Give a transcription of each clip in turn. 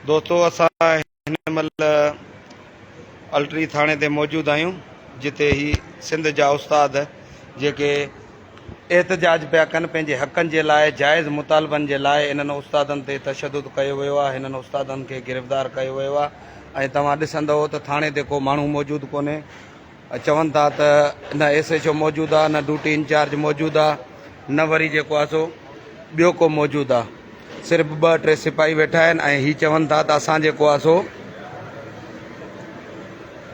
दोस्तों असां हिन महिल अल्ट्री थाणे ते मौजूद आहियूं जिते ही सिंध जा उस्ताद जेके एहतजाज पिया कनि पंहिंजे हक़नि जे लाइ जाइज़ मुतालबनि जे लाइ इन्हनि उस्तादनि ते तशदुद कयो वियो आहे। हिननि उस्तादनि खे गिरफ़्तार कयो वियो आहे ऐं तव्हां ॾिसंदव त थाणे ते को माण्हू मौजूदु कोन्हे। चवनि था त न SHO मौजूदु आहे, न ड्यूटी इंचार्ज मौजूदु आहे, न वरी जेको आहे सो ॿियो को मौजूदु आहे। सिर्फ़ु 2-3 सिपाही वेठा आहिनि ऐं हीअ चवनि था त असां जेको आहे सो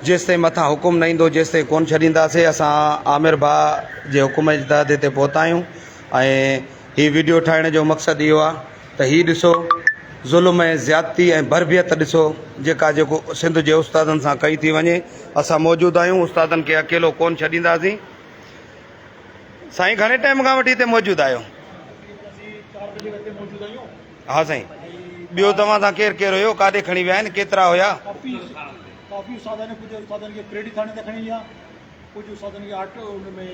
जेसिताईं मथां हुकुम न ईंदो जेसिताईं कोन छॾींदासीं। असां आमिर भाउ जे हुकुम जे तहत हिते पहुता आहियूं ऐं हीअ वीडियो ठाहिण जो मक़सदु इहो आहे त हीअ ॾिसो ज़ुल्म ऐं ज़्यादती ऐं बरबियत ॾिसो जेको सिंध जे उस्तादनि सां कई थी वञे। असां मौजूदु आहियूं, उस्तादनि खे अकेलो कोन छॾींदासीं। साईं घणे टाइम खां वठी हिते मौजूदु आहियो? हाँ साईं। ॿियो तव्हां सां केरु केरु हुयो, काॾे खणी विया आहिनि, केतिरा हुया? काफ़ी उस्तादनि कुझु उस्तादनि खे क्रेडिट थाणे ते खणी विया, कुझु उस्तादनि खे आटो उन में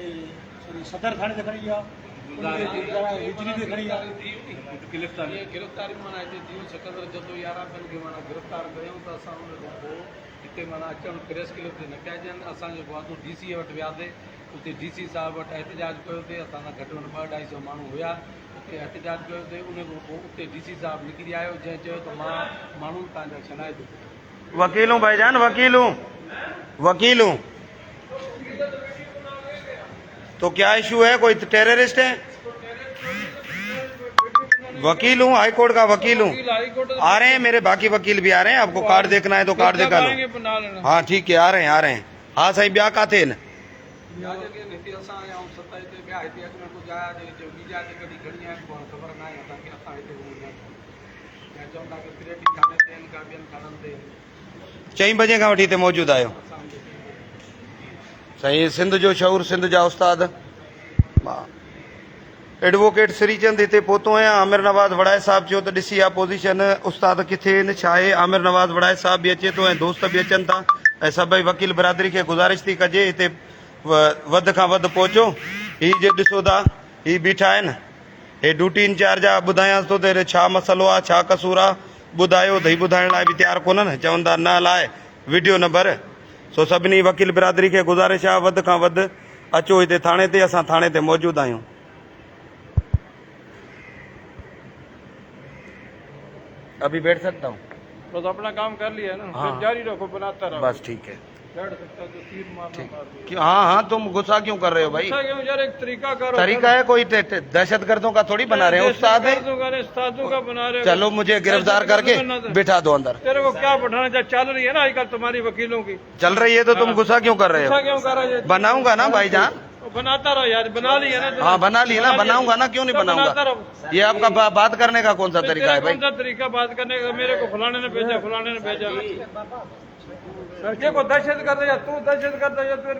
सदर थाणे ते खणी विया, हिजरी ते खणी विया। गिरफ़्तारी माना हिते जीअं सिकंदर जदो यारहं ॿियनि खे माना गिरफ़्तार कयूं त असां उन खां पोइ हिते माना अचणु प्रेस क्लब ते न कयाजनि। असां जेको आहे DC वटि वियासीं, उते DC साहिब वटि एहतजाज कयोसीं। असां सां घटि में 200-250 माण्हू हुया, उते एहतजाज कयोसीं। उन खां पोइ उते DC साहिब निकिरी आयो जंहिं चयो त मां माण्हू तव्हांजा छॾाए थो। वकीलूं भाईजान, वकीलूं तो क्या इशू है? कोई टेररिस्ट है? वकील हूँ, हाई कोर्ट का वकील हूँ। आ रहे हैं मेरे बाकी वकील भी आ रहे हैं, आपको कार्ड देखना है तो कार्ड दिखा लो। हाँ ठीक है, आ रहे हैं। हाँ साईं, ॿिया काथे आहिनि? चईं बजे खां वठी हिते मौजूदु आहियो। साईं सिंध जो शऊर, सिंध जा उस्ताद एडवोकेट श्रीचंद हिते पहुतो आहियां। आमिर नवाज़ वड़ाए साहब चयो त ॾिसी आहे पोजीशन, उस्ताद किथे आहिनि, छा आहे। आमिर नवाज़ वड़ाए साहब बि अचे थो ऐं दोस्त बि अचनि था ऐं सभई वकील बिरादरी खे गुज़ारिश थी कजे हिते वधि खां वधि पहुचो। हीअ जे ॾिसो था हीअ बीठा आहिनि, हे ड्यूटी इंचार्ज आहे। ॿुधायांसि थो त छा मसइलो आहे, छा कसूर आहे, ॿुधायो त हीअ ॿुधाइण लाइ बि तयारु कोन्हनि, चवनि था न हलाए वीडियो न भर। सो सभिनी वकील बिरादरी खे गुज़ारिश आहे वधि खां वधि अचो हिते थाणे ते। असां थाणे ते मौजूदु आहियूं। अभी बैठ सकता हूँ? बस अपना काम कर लिया ना, हाँ। फिर जारी रखो, बनाता रहो। बस ठीक है। बैठ सकता तो तीर मारना मार दो। क्यों? हाँ, तुम गुस्सा क्यों कर रहे हो भाई? गुस्सा क्यों यार, एक तरीका करो। तरीका है कोई दहशतगर्दों का थोड़ी बना रहे हो उस्ताद है। उस्तादों का बना रहे हो। चलो मुझे गिरफ्तार करके बिठा दो अंदर। तेरे को क्या बढ़ाना चाहिए? चल रही है ना आजकल तुम्हारी वकीलों की, चल रही है तो तुम गुस्सा क्यों कर रहे गुस्सा हो? क्यों कर रहे हो? बनाऊंगा ना भाईजान। बनाता रहो यार, बना लिया ना। हाँ बना ली ना, बनाऊंगा ना, क्यों नहीं बनाऊंगा। ये आपका बात करने का कौन सा तरीका है भाई? कौन सा तरीका बात करने का? मेरे को फलाने ने भेजा, फलाने ने भेजा। ये को दहशत कर रहा है, तू दहशत कर रहा है।